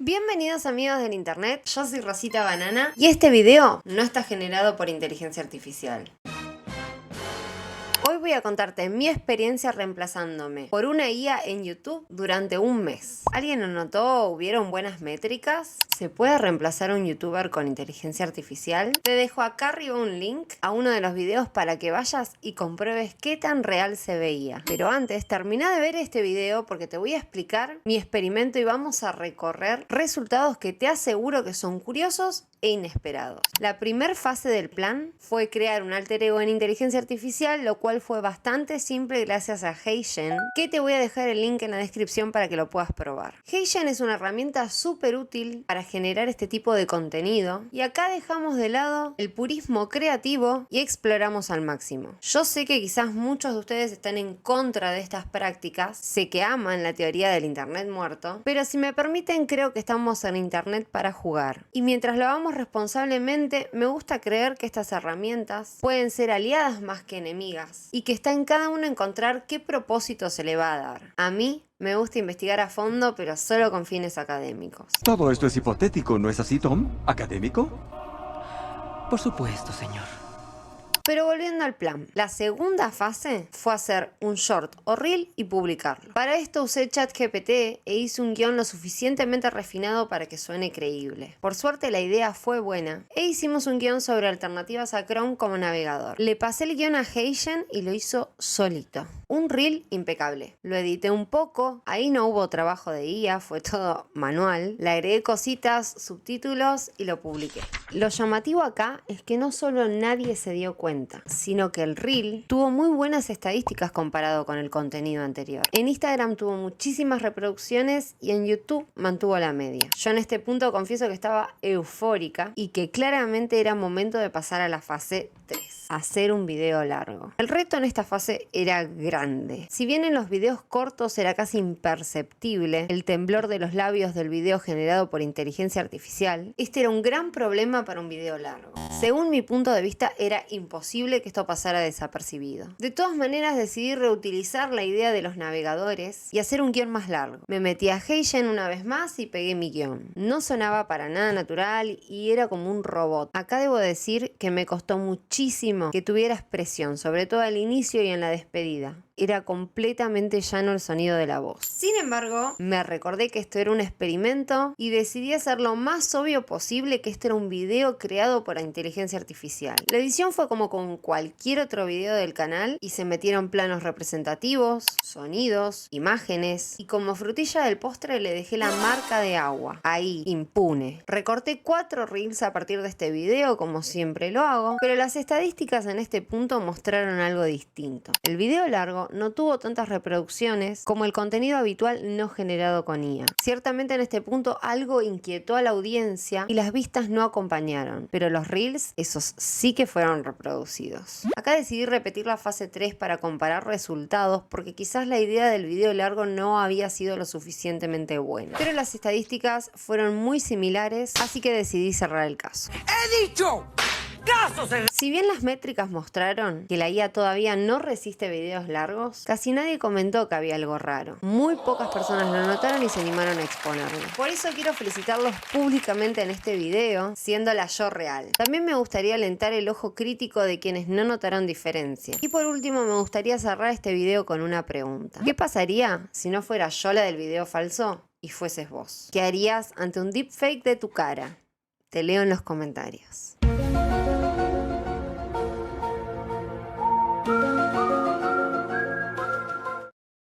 Bienvenidos amigos del internet, yo soy Rosita Banana y este video no está generado por inteligencia artificial. Hoy voy a contarte mi experiencia reemplazándome por una IA en YouTube durante un mes. ¿Alguien lo notó? ¿Hubieron buenas métricas? ¿Se puede reemplazar a un youtuber con inteligencia artificial? Te dejo acá arriba un link a uno de los videos para que vayas y compruebes qué tan real se veía. Pero antes, termina de ver este video porque te voy a explicar mi experimento y vamos a recorrer resultados que te aseguro que son curiosos e inesperados. La primera fase del plan fue crear un alter ego en inteligencia artificial, lo cual fue bastante simple gracias a HeyGen, que te voy a dejar el link en la descripción para que lo puedas probar. HeyGen es una herramienta súper útil para generar este tipo de contenido y acá dejamos de lado el purismo creativo y exploramos al máximo. Yo sé que quizás muchos de ustedes están en contra de estas prácticas, sé que aman la teoría del internet muerto, pero si me permiten creo que estamos en internet para jugar. Y mientras lo hagamos responsablemente, me gusta creer que estas herramientas pueden ser aliadas más que enemigas y que está en cada uno encontrar qué propósito se le va a dar. A mí me gusta investigar a fondo, pero solo con fines académicos. Todo esto es hipotético, ¿no es así, Tom? ¿Académico? Por supuesto, señor. Pero volviendo al plan, la segunda fase fue hacer un short o reel y publicarlo. Para esto usé ChatGPT e hice un guión lo suficientemente refinado para que suene creíble. Por suerte la idea fue buena e hicimos un guión sobre alternativas a Chrome como navegador. Le pasé el guión a HeyGen y lo hizo solito. Un reel impecable. Lo edité un poco, ahí no hubo trabajo de IA, fue todo manual. Le agregué cositas, subtítulos y lo publiqué. Lo llamativo acá es que no solo nadie se dio cuenta, sino que el reel tuvo muy buenas estadísticas comparado con el contenido anterior. En Instagram tuvo muchísimas reproducciones y en YouTube mantuvo la media. Yo en este punto confieso que estaba eufórica y que claramente era momento de pasar a la fase 3. Hacer un video largo. El reto en esta fase era grande. Si bien en los videos cortos era casi imperceptible el temblor de los labios del video generado por inteligencia artificial, este era un gran problema para un video largo. Según mi punto de vista era imposible que esto pasara desapercibido. De todas maneras decidí reutilizar la idea de los navegadores y hacer un guión más largo. Me metí a HeyGen una vez más y pegué mi guión. No sonaba para nada natural y era como un robot. Acá debo decir que me costó muchísimo que tuviera expresión, sobre todo al inicio y en la despedida. Era completamente llano el sonido de la voz. Sin embargo, me recordé que esto era un experimento y decidí hacer lo más obvio posible que este era un video creado por inteligencia artificial. La edición fue como con cualquier otro video del canal y se metieron planos representativos, sonidos, imágenes y como frutilla del postre le dejé la marca de agua. Ahí, impune. Recorté 4 reels a partir de este video como siempre lo hago, pero las estadísticas en este punto mostraron algo distinto. El video largo no tuvo tantas reproducciones como el contenido habitual no generado con IA. Ciertamente en este punto algo inquietó a la audiencia y las vistas no acompañaron, pero los reels, esos sí que fueron reproducidos. Acá decidí repetir la fase 3 para comparar resultados porque quizás la idea del video largo no había sido lo suficientemente buena. Pero las estadísticas fueron muy similares, así que decidí cerrar el caso. ¡He dicho! Si bien las métricas mostraron que la IA todavía no resiste videos largos, casi nadie comentó que había algo raro. Muy pocas personas lo notaron y se animaron a exponerlo. Por eso quiero felicitarlos públicamente en este video, siendo la yo real. También me gustaría alentar el ojo crítico de quienes no notaron diferencia. Y por último me gustaría cerrar este video con una pregunta. ¿Qué pasaría si no fuera yo la del video falso y fueses vos? ¿Qué harías ante un deepfake de tu cara? Te leo en los comentarios.